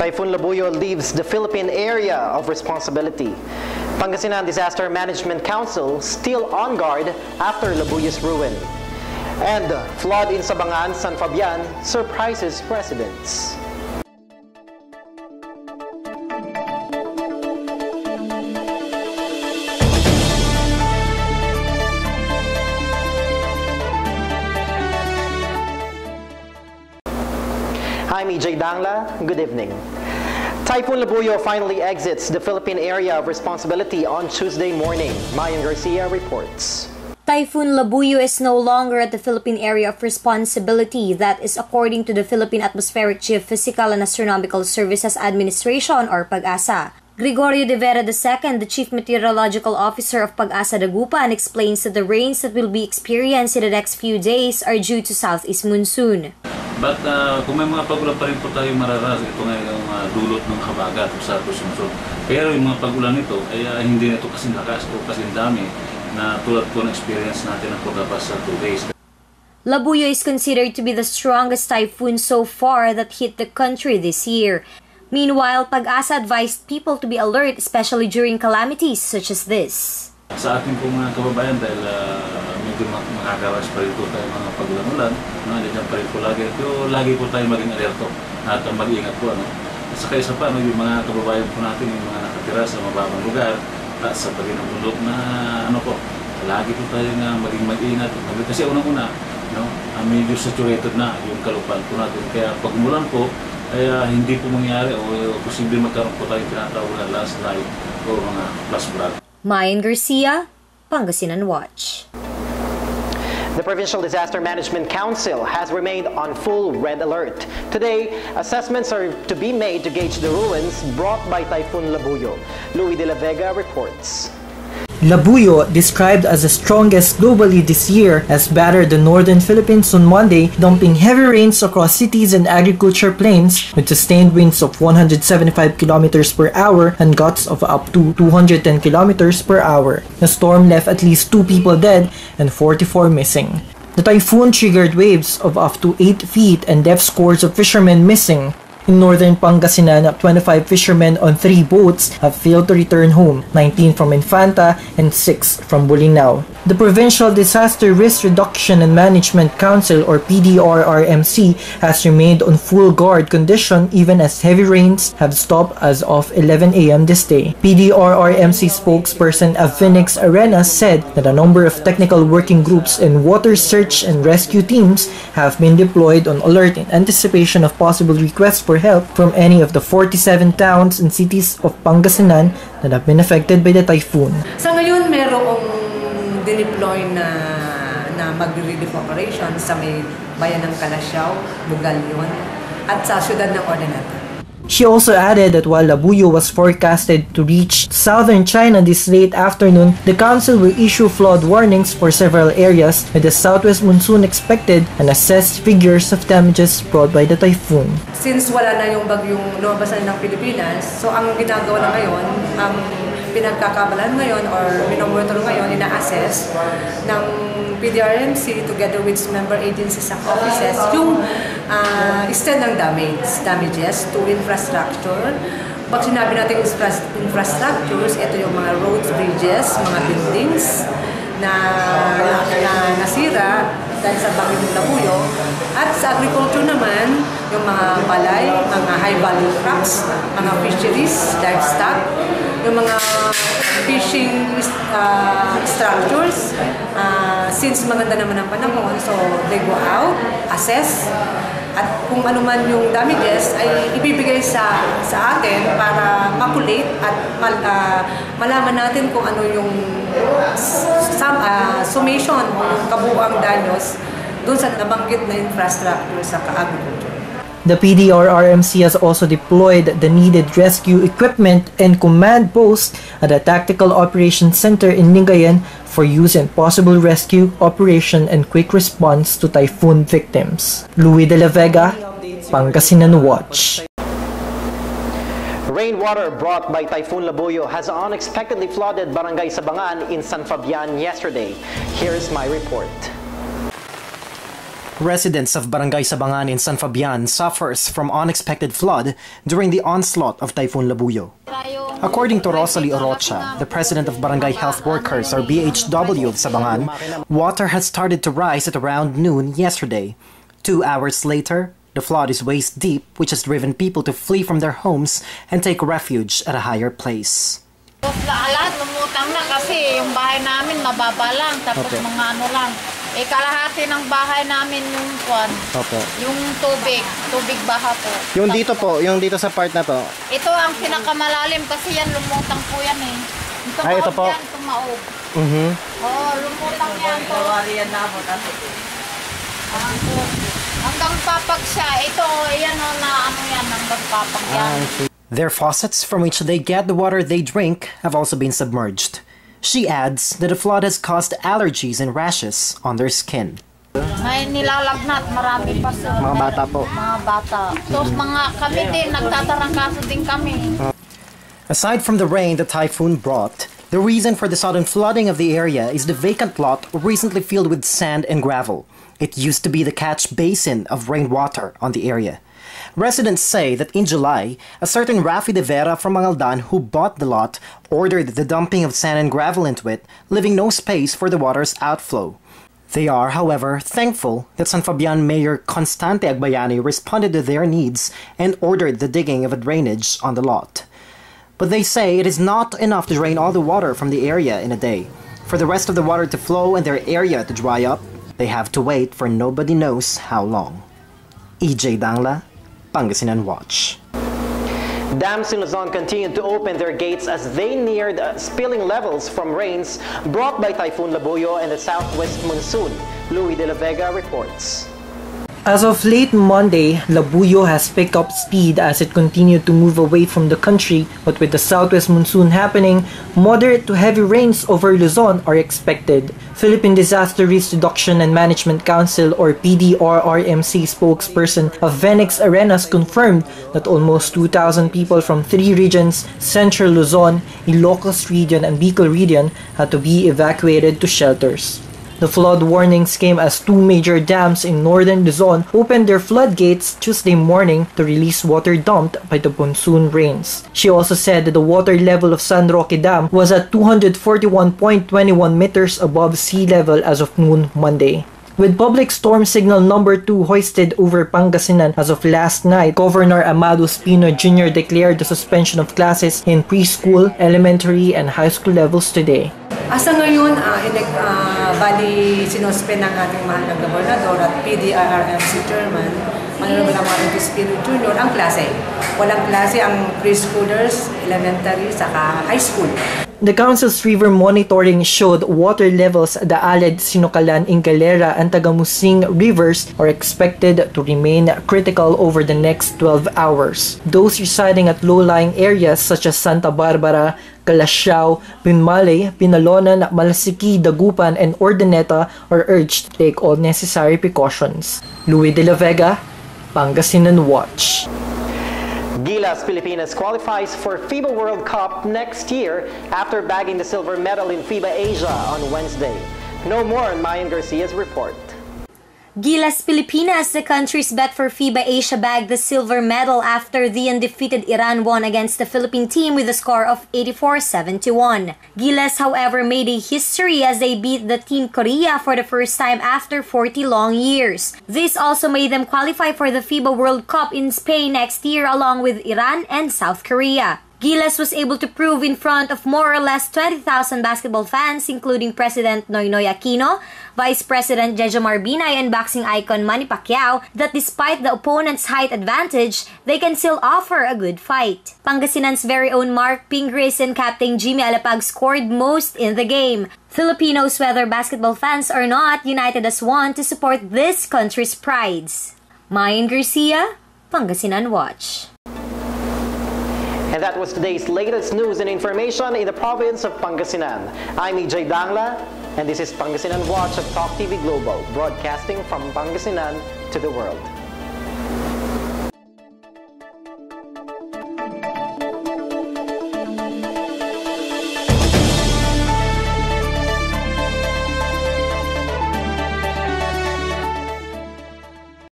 Typhoon Labuyo leaves the Philippine Area of Responsibility. Pangasinan Disaster Management Council still on guard after Labuyo's ruin. And flood in Sabangan, San Fabian surprises residents. I'm EJ Dangla. Good evening. Typhoon Labuyo finally exits the Philippine Area of Responsibility on Tuesday morning. Mayan Garcia reports. Typhoon Labuyo is no longer at the Philippine Area of Responsibility. That is according to the Philippine Atmospheric Geophysical and Astronomical Services Administration or PAG-ASA. Gregorio de Vera II, the Chief Meteorological Officer of PAG-ASA Dagupan, explains that the rains that will be experienced in the next few days are due to southeast monsoon. But kung may mga pagulan pa rin po tayo mararanas, ito nga yung dulot ng habagat sa susunod. Pero yung mga pagulan nito ay hindi na ito kasing lakas o kasing dami na tulad po ng experience natin ng pagkapas sa 2 days. Labuyo is considered to be the strongest typhoon so far that hit the country this year. Meanwhile, PAG-ASA advised people to be alert, especially during calamities such as this. Sa ating po mga kababayan, dahil medyo makakawas pa rin po tayo mga pagulan-ulan, nandiyan pa rin po lagi. Pero lagi po tayo maging alerto at mag-iingat po. At saka isa pa, yung mga kababayan po natin, yung mga nakatira sa mababang lugar, at sa paginabundok na lagi po tayo nga maging mag-iingat. Kasi unang-una, medyo saturated na yung kalupaan po natin. Kaya pag umulan po, ay hindi po mangyari o posible magkaroon po tayo tinatawag na landslide o mga flash flood. Mayan Garcia, Pangasinan Watch. The Provincial Disaster Management Council has remained on full red alert. Today, assessments are to be made to gauge the ruins brought by Typhoon Labuyo. Louis de la Vega reports. Labuyo, described as the strongest globally this year, has battered the northern Philippines on Monday, dumping heavy rains across cities and agriculture plains with sustained winds of 175 kilometers per hour and gusts of up to 210 kilometers per hour. The storm left at least 2 people dead and 44 missing. The typhoon triggered waves of up to 8 feet and left scores of fishermen missing. In northern Pangasinan, 25 fishermen on 3 boats have failed to return home, 19 from Infanta and 6 from Bolinao. The Provincial Disaster Risk Reduction and Management Council or PDRRMC has remained on full guard condition even as heavy rains have stopped as of 11 a.m. this day. PDRRMC spokesperson Phoenix Arena said that a number of technical working groups and water search and rescue teams have been deployed on alert in anticipation of possible requests for help from any of the 47 towns and cities of Pangasinan that have been affected by the typhoon. Sa ngayon, merong dineploy na mag-relief operation sa may bayan ng Kalasyaw, Bugalyon, at sa siyudad ng Ordinata. She also added that while Labuyo was forecasted to reach southern China this late afternoon, the council will issue flood warnings for several areas with the southwest monsoon expected and assess figures of damages brought by the typhoon. Since wala na yung bagyong lumabasan ng Pilipinas, so ang ginagawa na ngayon, ang pinagkakabalan ngayon or minomonitor ngayon, ina-assess ng PDRMC together with member agencies and offices yung extent ng damages to infrastructure. Pag sinabi natin infrastructures, ito yung mga roads, bridges, mga buildings na nasira dahil sa bagyong Labuyo. At sa agriculture naman, yung mga palay, mga high-value crops, mga fisheries, livestock, yung mga fishing structures, since maganda naman ang panahon, so they go out, assess, at kung ano man yung damages ay ibibigay sa atin para makulate at malaman natin kung ano yung summation o yung kabuuang danyos doon sa nabanggit na infrastructure sa agriculture. The PDRRMC has also deployed the needed rescue equipment and command post at the Tactical Operations Center in Lingayen for use in possible rescue, operation, and quick response to typhoon victims. Louis de la Vega, Pangasinan Watch. Rainwater brought by Typhoon Labuyo has unexpectedly flooded Barangay Sabangan in San Fabian yesterday. Here's my report. Residents of Barangay Sabangan in San Fabian suffers from unexpected flood during the onslaught of Typhoon Labuyo. According to Rosalie Orocha, the president of Barangay Health Workers or BHW of Sabangan, water had started to rise at around noon yesterday. 2 hours later, the flood is waist deep, which has driven people to flee from their homes and take refuge at a higher place. Lahat lumutang na kasi yung bahay namin mababa lang, tapos mga ano lang. Kalahati ng bahay namin yung kwan. Yung tubig baha po. Yung dito po, yung dito sa part na to. Ito ang pinakamalalim kasi yan lumutang po yan eh. Ito po. Yan, tumaob. Lumutang yan po. Hanggang papag siya. Ito, yan o na ano yan, hanggang papag yan. Their faucets from which they get the water they drink have also been submerged. She adds that the flood has caused allergies and rashes on their skin. May nilalagnat, marami pa sa mga bata po. Mga bata. Tapos kami din, nagtatarangkaso din kami. Aside from the rain the typhoon brought, the reason for the sudden flooding of the area is the vacant lot recently filled with sand and gravel. It used to be the catch basin of rainwater on the area. Residents say that in July, a certain Rafi de Vera from Mangaldan who bought the lot ordered the dumping of sand and gravel into it, leaving no space for the water's outflow. They are, however, thankful that San Fabian Mayor Constante Agbayani responded to their needs and ordered the digging of a drainage on the lot. But they say it is not enough to drain all the water from the area in a day. For the rest of the water to flow and their area to dry up, they have to wait for nobody knows how long. EJ Dangla, Pangasinan Watch. Dams in Luzon continued to open their gates as they neared spilling levels from rains brought by Typhoon Labuyo and the southwest monsoon. Louis de la Vega reports. As of late Monday, Labuyo has picked up speed as it continued to move away from the country, but with the southwest monsoon happening, moderate to heavy rains over Luzon are expected. Philippine Disaster Risk Reduction and Management Council or PDRRMC spokesperson of Venix Arenas confirmed that almost 2,000 people from 3 regions, Central Luzon, Ilocos Region and Bicol Region, had to be evacuated to shelters. The flood warnings came as 2 major dams in northern Luzon opened their floodgates Tuesday morning to release water dumped by the monsoon rains. She also said that the water level of San Roque Dam was at 241.21 meters above sea level as of noon Monday. With public storm signal number 2 hoisted over Pangasinan as of last night, Governor Amado Espino Jr. declared the suspension of classes in preschool, elementary, and high school levels today. Asa ngayon, bali sinospen ng ating mahal na gobernador at PDRRMC Chairman, Honorable Amado Espino Jr. ang klase. Walang klase ang preschoolers, elementary, saka high school. The Council's river monitoring showed water levels at the Aled, Sinukalan, Ingalera, and Tagamusing rivers are expected to remain critical over the next 12 hours. Those residing at low-lying areas such as Santa Barbara, Calasiao, Pinmale, Pinalonan, Malasiki, Dagupan, and Ordaneta are urged to take all necessary precautions. Louis de la Vega, Pangasinan Watch. Gilas Pilipinas qualifies for FIBA World Cup next year after bagging the silver medal in FIBA Asia on Wednesday. No more on Mayan Garcia's report. Gilas Pilipinas, the country's bet for FIBA Asia, bagged the silver medal after the undefeated Iran won against the Philippine team with a score of 84-71. Gilas, however, made a history as they beat the Team Korea for the first time after 40 long years. This also made them qualify for the FIBA World Cup in Spain next year along with Iran and South Korea. Gilas was able to prove in front of more or less 20,000 basketball fans, including President Noynoy Aquino, Vice President Jejomar Binay, and boxing icon Manny Pacquiao, that despite the opponent's height advantage, they can still offer a good fight. Pangasinan's very own Mark Pingris and Captain Jimmy Alapag scored most in the game. Filipinos, whether basketball fans or not, united as one to support this country's prides. Mayan Garcia, Pangasinan Watch. And that was today's latest news and information in the province of Pangasinan. I'm EJ Dangla, and this is Pangasinan Watch of Talk TV Global, broadcasting from Pangasinan to the world.